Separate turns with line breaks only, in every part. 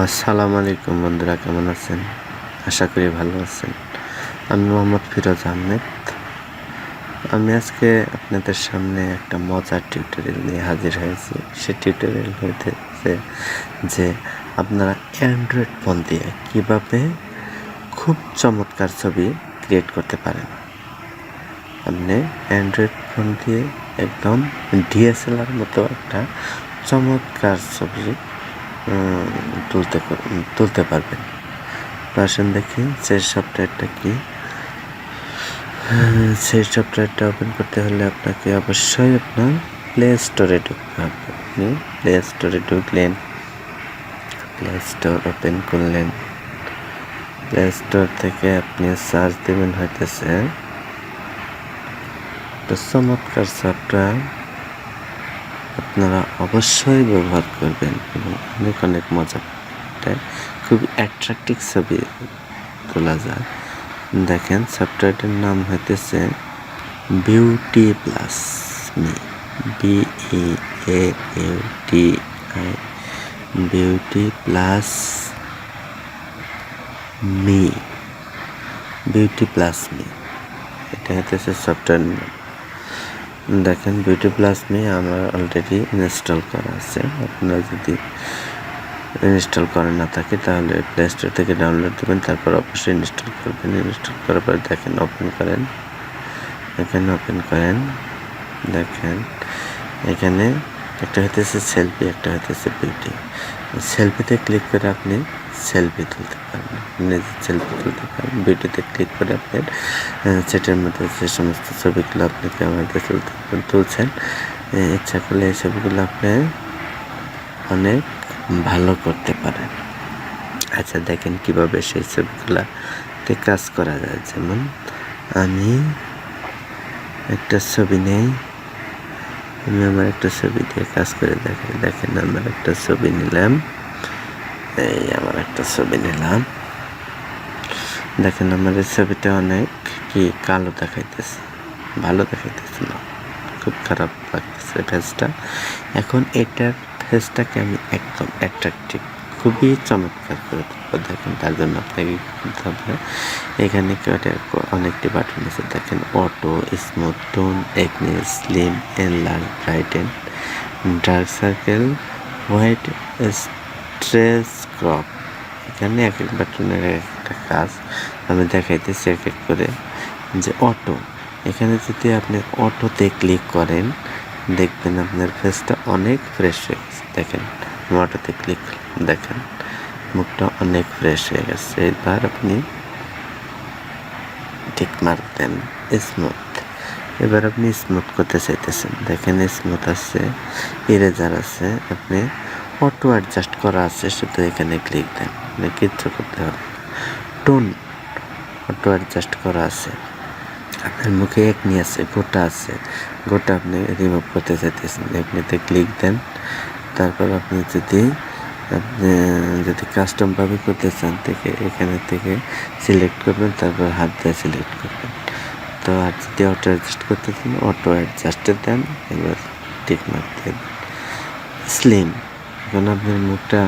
আসসালামু আলাইকুম বন্ধুরা, কেমন আছেন? আশা করি ভালো আছেন। আমি মোহাম্মদ ফিরোজ আহমেদ। আমি আজকে আপনাদের সামনে একটা মজার টিউটোরিয়াল নিয়ে হাজির হয়েছি। সেই টিউটোরিয়াল হইতেছে যে আপনারা অ্যান্ড্রয়েড ফোন দিয়ে কীভাবে খুব চমৎকার ছবি ক্রিয়েট করতে পারেন। আপনি অ্যান্ড্রয়েড ফোন দিয়ে একদম ডিএসএলআর মতো একটা চমৎকার ছবি তুলতে পারবেন। আসেন দেখি সেই সফটওয়্যারটা কি। সেই সফটওয়্যারটা ওপেন করতে হলে আপনাকে অবশ্যই আপনার প্লে স্টোরে ঢুকতে হবে। আপনি প্লে স্টোরে ঢুকলেন, প্লে স্টোর ওপেন করলেন, প্লে স্টোর থেকে আপনি সার্চ দেবেন হইতেছে একটা চমৎকার সফটওয়্যার। আপনারা অবশ্যই ব্যবহার করবেন এবং অনেক মজা পাবেন। খুব অ্যাট্রাকটিভ ছবি তোলা যায়। দেখেন সফটওয়্যারটার নাম হইতেছে beauty plus me, BEAUTI, beauty plus me, beauty plus me, এটা হইতেছে সফটওয়্যার নাম। দেখেন বিউটি প্লাস মি আমার অলরেডি ইনস্টল করা আছে। আপনারা যদি ইনস্টল করা না থাকে তাহলে প্লে স্টোর থেকে ডাউনলোড দেবেন, তারপর অবশ্যই ইনস্টল করবেন। ইনস্টল করার পর দেখেন ওপেন করেন, এখানে ওপেন করেন। দেখেন এখানে একটা হইতেছে সেলফি, একটা হইতেছে বিউটি। সেলফিতে ক্লিক করে আপনি সেলফি তুলতে পারবেন, নিজের সেলফি তুলতে পারবেন। বিউটিতে ক্লিক করে আপনার সেটার মধ্যে যে সমস্ত ছবিগুলো আপনি ক্যামেরাতে তুলছেন, ইচ্ছা করলে এই ছবিগুলো আপনি অনেক ভালো করতে পারেন। আচ্ছা দেখেন কিভাবে সেই ছবিগুলাতে কাজ করা যায়। যেমন আমি একটা ছবি নেই, আমি আমার একটা ছবি দিয়ে কাজ করে দেখাই। দেখেন আমার একটা ছবি নিলাম, এই আমার একটা ছবি নিলাম। দেখেন আমার এই ছবিটা অনেক কি কালো দেখাইতেছে, ভালো দেখাইতেছে না, খুব খারাপ লাগতেছে ফেসটা। এখন এটার ফেসটাকে আমি একদম অ্যাট্রাকটিভ, খুবই চমৎকার করে তুলবো। দেখেন তার জন্য আপনাকে করতে হবে, এখানে অনেকটি বাটন আছে। দেখেন অটো, স্মুথ, টোন, একনেস, slim, enlarge, brighten, dark circle, white, stress, crop. এখানে এক এক বাটনের একটা কাজ আমি দেখাইতেছি এক এক করে। যে অটো, এখানে যদি আপনি অটোতে ক্লিক করেন দেখবেন আপনার ফেসটা অনেক ফ্রেশ হয়ে গেছে। দেখেন অটোতে ক্লিক দেখেন মুখটা অনেক ফ্রেশ হয়ে গেছে। এবার আপনি টিক মার্ক দেন। স্মুথ, এবার আপনি স্মুথ করতে চাইতেছেন। দেখেন স্মুথ আছে, ইরেজার আছে, আপনি অটো অ্যাডজাস্ট করা আছে, শুধু এখানে ক্লিক দেন, কিচ্ছু করতে হবে। টোন অটো অ্যাডজাস্ট করা আছে। আপনার মুখে একনি আছে, গোটা আছে, গোটা আপনি রিমুভ করতে চাইতেছেন, একনিতে ক্লিক দেন। তারপর আপনি যদি কাস্টমভাবে করতে চান থেকে এখানে থেকে সিলেক্ট করবেন, তারপর হাত দিয়ে সিলেক্ট করবেন। তো আর যদি অটো অ্যাডজাস্ট করতে চান অটো অ্যাডজাস্টে দেন, এবার টিক মার্ক দিয়ে দেন। স্লিম, এখন আপনার মুখটা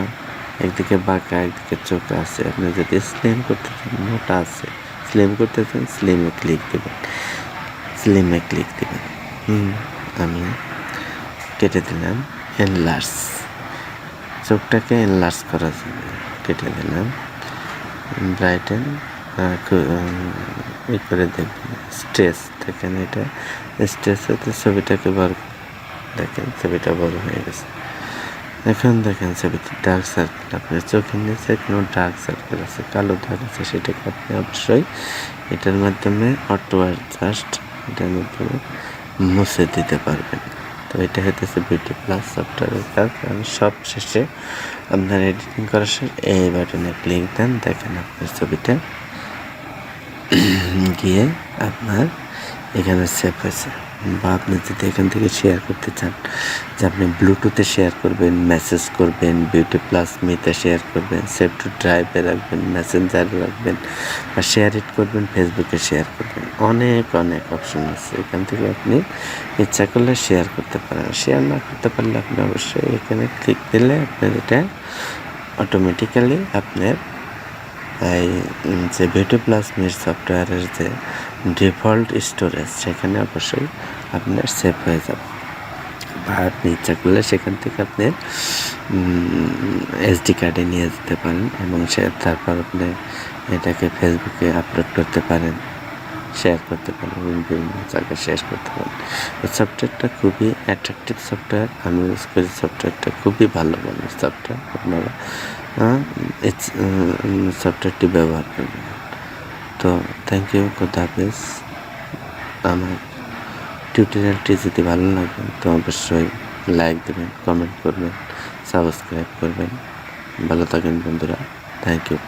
একদিকে বাঁকা একদিকে চোখা আছে, আপনি যদি স্লিম করতে চান, মোটা আছে, স্লিম করতে চান স্লিমে ক্লিক দেবেন, স্লিমে ক্লিক দেবেন। আমি কেটে দিলাম। এনলার্জ, চোখটাকে এনলার্জ করা যাবে, কেটে দিলাম। ব্রাইটেন ই করে দেখবেন। স্ট্রেস, দেখেন এটা স্ট্রেস হতে ছবিটাকে বড়, দেখেন ছবিটা বড় হয়ে গেছে। এখন দেখেন ছবিতে ডার্ক সার্কেল, আপনার চোখের নিচে কোনো ডার্ক সার্কেল আছে, কালো দাগ আছে, সেটাকে আপনি অবশ্যই এটার মাধ্যমে অটো অ্যাডজাস্ট, এটার মাধ্যমে মুছে দিতে পারবেন। তো এটা হইতেছে বিউটি প্লাস সফটওয়্যারের কাজ। আমি সব শেষে আপনার এডিটিং করার শেষ এই বাটনে ক্লিক দেন, দেখেন আপনার ছবিটা গিয়ে আপনার এখানে সেভ হয়েছে। বা আপনি যদি এখান থেকে শেয়ার করতে চান, যে আপনি ব্লুটুথে শেয়ার করবেন, মেসেজ করবেন, বিউটি প্লাস মিতে শেয়ার করবেন, সেভ টু ড্রাইভে রাখবেন, মেসেঞ্জারে রাখবেন, বা শেয়ার ইট করবেন, ফেসবুকে শেয়ার করবেন, অনেক অপশন আছে। এখান থেকে আপনি ইচ্ছা করলে শেয়ার করতে পারেন। শেয়ার না করতে পারলে আপনি অবশ্যই এখানে ক্লিক দিলে আপনার এটা অটোমেটিক্যালি আপনার এই যে বিউটি প্লাস মি সফটওয়্যারের যে ডিফল্ট স্টোরেজ সেখানে অবশ্যই আপনার সেভ হয়ে যাবে, বা আপনি ইচ্ছা করলে সেখান থেকে আপনি এসডি কার্ডে নিয়ে যেতে পারেন এবং তারপর আপনি এটাকে ফেসবুকে আপলোড করতে পারেন, শেয়ার করতে পারেন, বিভিন্ন জায়গায় শেয়ার করতে পারেন। এই সফটওয়্যারটা খুবই অ্যাট্রাকটিভ সফটওয়্যার, আমি ইউজ করি। সফটওয়্যারটা খুবই ভালো মানের সফটওয়্যার, আপনারা সফটওয়্যারটি ব্যবহার করবেন। তো থ্যাংক ইউ, খোদা হাফেজ। আমার টিউটোরিয়ালটি যদি ভালো লাগে তো অবশ্যই লাইক দেবেন, কমেন্ট করবেন, সাবস্ক্রাইব করবেন। ভালো থাকেন বন্ধুরা, থ্যাংক ইউ।